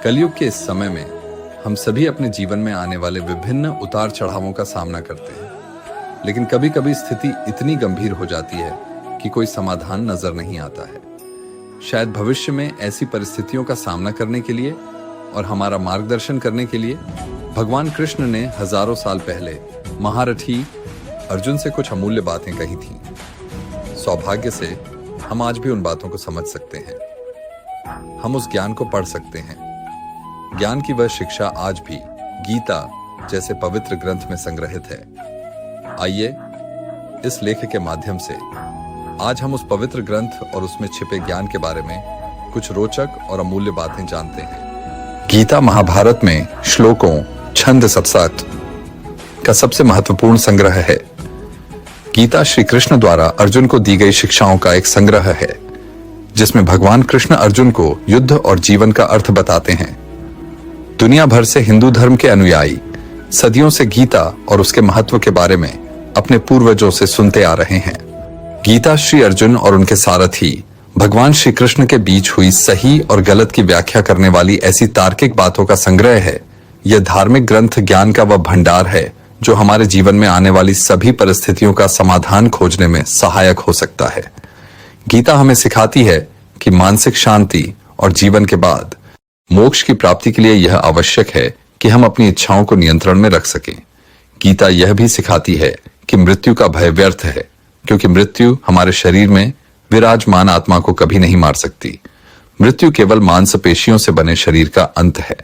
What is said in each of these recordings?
कलयुग के इस समय में हम सभी अपने जीवन में आने वाले विभिन्न उतार चढ़ावों का सामना करते हैं, लेकिन कभी कभी स्थिति इतनी गंभीर हो जाती है कि कोई समाधान नजर नहीं आता है। शायद भविष्य में ऐसी परिस्थितियों का सामना करने के लिए और हमारा मार्गदर्शन करने के लिए भगवान कृष्ण ने हजारों साल पहले महारथी अर्जुन से कुछ अमूल्य बातें कही थीं। सौभाग्य से हम आज भी उन बातों को समझ सकते हैं, हम उस ज्ञान को पढ़ सकते हैं। ज्ञान की वह शिक्षा आज भी गीता जैसे पवित्र ग्रंथ में संग्रहित है। आइए इस लेख के माध्यम से आज हम उस पवित्र ग्रंथ और उसमें छिपे ज्ञान के बारे में कुछ रोचक और अमूल्य बातें जानते हैं। गीता महाभारत में श्लोकों, छंद, सप्तक का सबसे महत्वपूर्ण संग्रह है। गीता श्री कृष्ण द्वारा अर्जुन को दी गई शिक्षाओं का एक संग्रह है, जिसमें भगवान कृष्ण अर्जुन को युद्ध और जीवन का अर्थ बताते हैं। दुनिया भर से हिंदू धर्म के अनुयायी सदियों से गीता और उसके महत्व के बारे में अपने पूर्वजों से सुनते आ रहे हैं। गीता श्री अर्जुन और उनके सारथी भगवान श्री कृष्ण के बीच हुई सही और गलत की व्याख्या करने वाली ऐसी तार्किक बातों का संग्रह है। यह धार्मिक ग्रंथ ज्ञान का वह भंडार है जो हमारे जीवन में आने वाली सभी परिस्थितियों का समाधान खोजने में सहायक हो सकता है। गीता हमें सिखाती है कि मानसिक शांति और जीवन के बाद मोक्ष की प्राप्ति के लिए यह आवश्यक है कि हम अपनी इच्छाओं को नियंत्रण में रख सकें। गीता यह भी सिखाती है कि मृत्यु का भय व्यर्थ है, क्योंकि मृत्यु हमारे शरीर में विराजमान आत्मा को कभी नहीं मार सकती। मृत्यु केवल मांसपेशियों से बने शरीर का अंत है।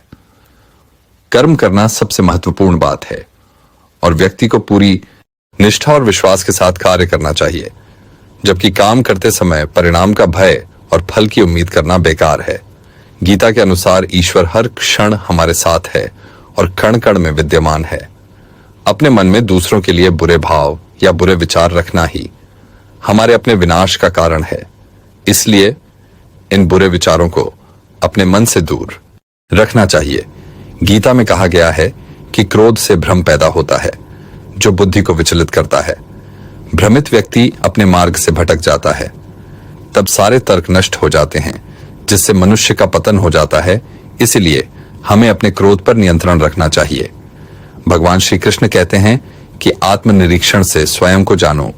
कर्म करना सबसे महत्वपूर्ण बात है और व्यक्ति को पूरी निष्ठा और विश्वास के साथ कार्य करना चाहिए, जबकि काम करते समय परिणाम का भय और फल की उम्मीद करना बेकार है। गीता के अनुसार ईश्वर हर क्षण हमारे साथ है और कण कण में विद्यमान है। अपने मन में दूसरों के लिए बुरे भाव या बुरे विचार रखना ही हमारे अपने विनाश का कारण है। इसलिए इन बुरे विचारों को अपने मन से दूर रखना चाहिए। गीता में कहा गया है कि क्रोध से भ्रम पैदा होता है, जो बुद्धि को विचलित करता है। भ्रमित व्यक्ति अपने मार्ग से भटक जाता है, तब सारे तर्क नष्ट हो जाते हैं, जिससे मनुष्य का पतन हो जाता है। इसलिए हमें अपने क्रोध पर नियंत्रण रखना चाहिए। भगवान श्री कृष्ण कहते हैं कि आत्मनिरीक्षण से स्वयं को जानो